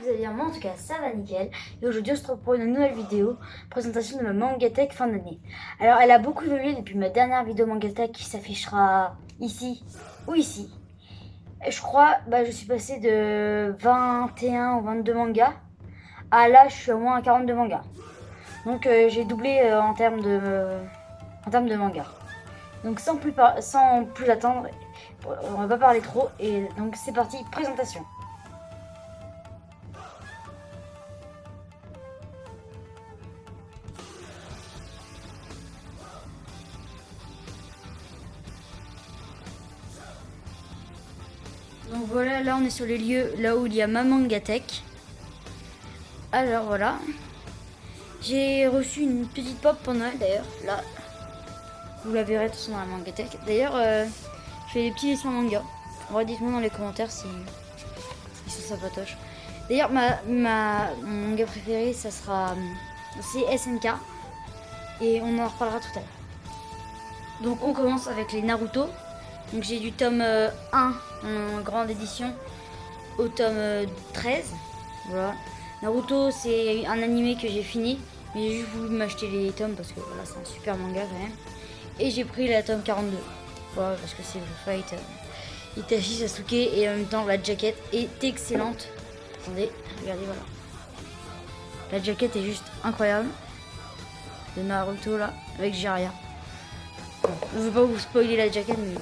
vous allez bien, moi en tout cas ça va nickel. Et aujourd'hui on se retrouve pour une nouvelle vidéo, présentation de ma Mangatech fin d'année. Alors elle a beaucoup évolué depuis ma dernière vidéo Mangatech qui s'affichera ici ou ici. Et je crois, je suis passée de 21 ou 22 mangas à là je suis au moins à 42 mangas. Donc j'ai doublé en termes de mangas. Donc sans plus attendre, on va pas parler trop et donc c'est parti, présentation. Donc voilà, là on est sur les lieux là où il y a ma Mangatech. Alors voilà, j'ai reçu une petite pop pour Noël d'ailleurs, là. Vous la verrez de toute façon dans la Mangatech. D'ailleurs, je fais des petits dessins manga. Dites-moi dans les commentaires si ça patoche. D'ailleurs, mon manga préféré, ça sera c'est SNK. Et on en reparlera tout à l'heure. Donc on commence avec les Naruto. Donc j'ai du tome 1 en grande édition au tome 13. Voilà. Naruto, c'est un animé que j'ai fini. Mais j'ai juste voulu m'acheter les tomes parce que voilà, c'est un super manga quand même. Et j'ai pris la tome 42. Voilà, parce que c'est le fight Itachi Sasuke et en même temps la jaquette est excellente. Attendez, regardez, voilà. La jaquette est juste incroyable. De Naruto là, avec Jiraiya. Bon, je ne veux pas vous spoiler la jaquette, mais bon.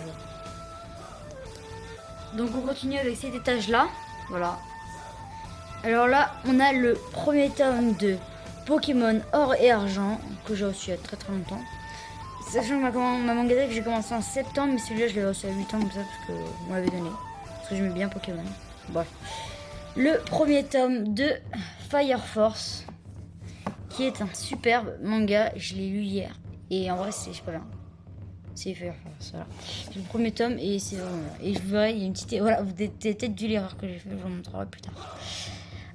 Donc on continue avec cet étage là. Voilà. Alors là, on a le premier tome de Pokémon Or et Argent que j'ai reçu il y a très très longtemps. Sachant que ma Mangatech j'ai commencé en septembre, mais celui-là je l'ai reçu à 8 ans comme ça parce que vous m'avez donné. Parce que j'aimais bien Pokémon. Bref. Le premier tome de Fire Force, qui est un superbe manga, je l'ai lu hier. Et en vrai c'est pas bien. C'est Fire Force, voilà. C'est le premier tome et c'est vraiment bien. Et je verrai, il y a une petite. Voilà, vous avez peut-être vu l'erreur que j'ai fait, je vous montrerai plus tard.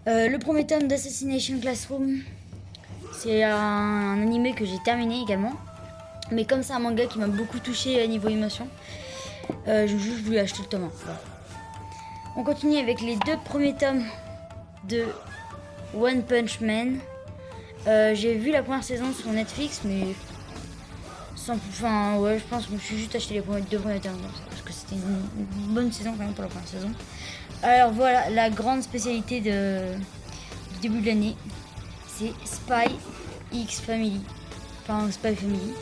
Le premier tome d'Assassination Classroom, c'est un animé que j'ai terminé également. Mais comme c'est un manga qui m'a beaucoup touché à niveau émotion, j'ai juste voulu acheter le tome 1. Voilà. On continue avec les deux premiers tomes de One Punch Man. J'ai vu la première saison sur Netflix, mais je pense que je me suis juste acheté les deux premiers tomes comme ça, parce que c'était une bonne saison quand même pour la première saison. Alors voilà, la grande spécialité du début de l'année, c'est Spy X Family. Enfin, Spy Family.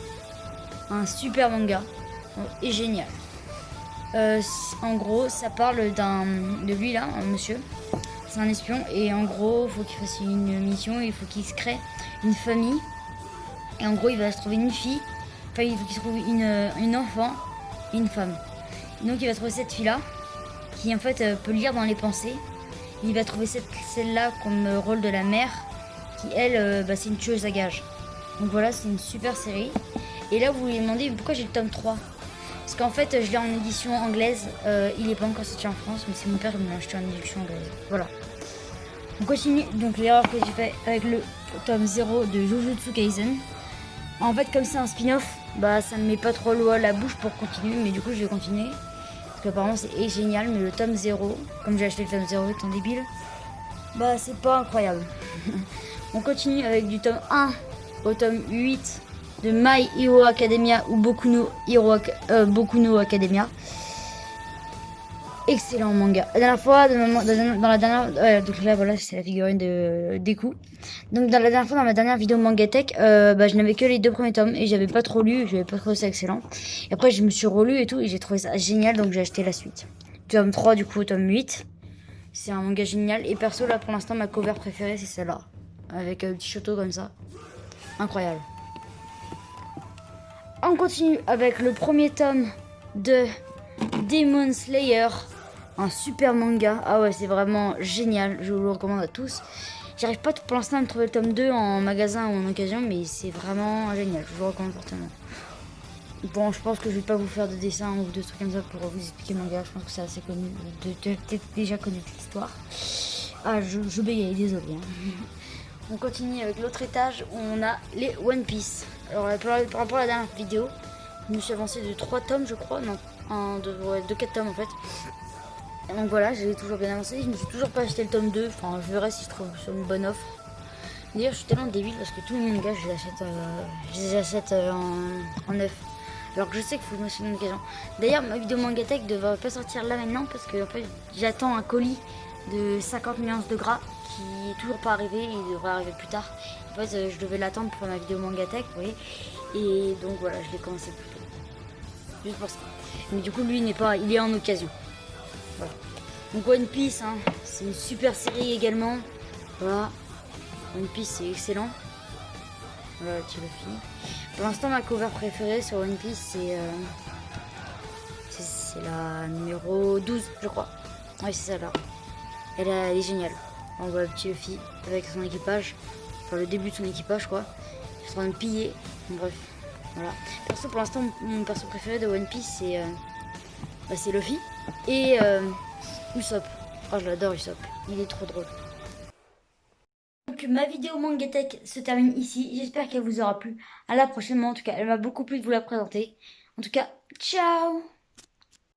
Un super manga et génial. En gros, ça parle de lui là, un monsieur. C'est un espion et en gros, il faut qu'il fasse une mission. Il faut qu'il se crée une famille. Et en gros, il va se trouver une fille. Enfin, il faut qu'il se trouve une enfant et une femme. Et donc, il va trouver cette fille-là qui en fait peut lire dans les pensées. Et il va trouver celle-là comme rôle de la mère qui elle, c'est une tueuse à gages. Donc voilà, c'est une super série. Et là, vous vous demandez pourquoi j'ai le tome 3. Parce qu'en fait, je l'ai en édition anglaise. Il n'est pas encore sorti en France, mais c'est mon père qui me l'a acheté en édition anglaise. Voilà. On continue. Donc, l'erreur que j'ai fait avec le tome 0 de Jujutsu Kaisen. En fait, comme c'est un spin-off, ça me met pas trop l'eau à la bouche pour continuer. Mais du coup, je vais continuer. Parce qu'apparemment, c'est génial. Mais le tome 0, comme j'ai acheté le tome 0 étant débile, c'est pas incroyable. On continue avec du tome 1 au tome 8. De My Hero Academia ou Boku no Academia. Excellent manga. La dernière fois, dans la dernière, donc là voilà, c'est la figurine de Deku. Donc dans la dernière fois, dans ma dernière vidéo Mangatech, je n'avais que les deux premiers tomes et j'avais pas trop lu, j'avais pas trouvé ça excellent. Et après je me suis relu et tout et j'ai trouvé ça génial, donc j'ai acheté la suite. Tome 3 du coup, tome 8. C'est un manga génial et perso là pour l'instant ma cover préférée c'est celle-là, avec un petit château comme ça, incroyable. On continue avec le premier tome de Demon Slayer, un super manga. Ah ouais, c'est vraiment génial, je vous le recommande à tous. J'arrive pas pour l'instant à me trouver le tome 2 en magasin ou en occasion, mais c'est vraiment génial, je vous le recommande fortement. Bon, je pense que je vais pas vous faire de dessin ou de trucs comme ça pour vous expliquer le manga, je pense que c'est assez connu, peut-être déjà connu l'histoire. Ah, je bégaye, désolé. On continue avec l'autre étage où on a les One Piece. Alors par rapport à la dernière vidéo, je me suis avancé de 3 tomes je crois, non, de 4 tomes en fait. Et donc voilà, j'ai toujours bien avancé. Je me suis toujours pas acheté le tome 2. Enfin, je verrai si je trouve sur une bonne offre. D'ailleurs, je suis tellement débile parce que tous les mangas, je les achète en neuf. Alors que je sais qu'il faut que je me fasse une occasion. D'ailleurs, ma vidéo Mangatech ne devrait pas sortir là maintenant parce que en fait, j'attends un colis de 50 nuances de gras qui est toujours pas arrivé. Il devrait arriver plus tard. En fait, je devais l'attendre pour ma vidéo Mangatech, vous voyez. Et donc voilà, je l'ai commencé plus tôt. Juste pour ça. Mais du coup, lui, il est en occasion. Voilà. Donc One Piece, hein, c'est une super série également. Voilà. One Piece, c'est excellent. Voilà, tu le finis. Pour l'instant, ma cover préférée sur One Piece, c'est la numéro 12, je crois. Oui, c'est ça là. Elle est géniale. On voit le petit Luffy avec son équipage. Enfin, le début de son équipage, quoi. Ils sont en train de piller. Bref, voilà. Perso, pour l'instant, mon perso préféré de One Piece, c'est Luffy. Et Usopp. Oh, je l'adore, Usopp. Il est trop drôle. Donc ma vidéo Mangatech se termine ici. J'espère qu'elle vous aura plu. À la prochaine. En tout cas, elle m'a beaucoup plu de vous la présenter. En tout cas, ciao!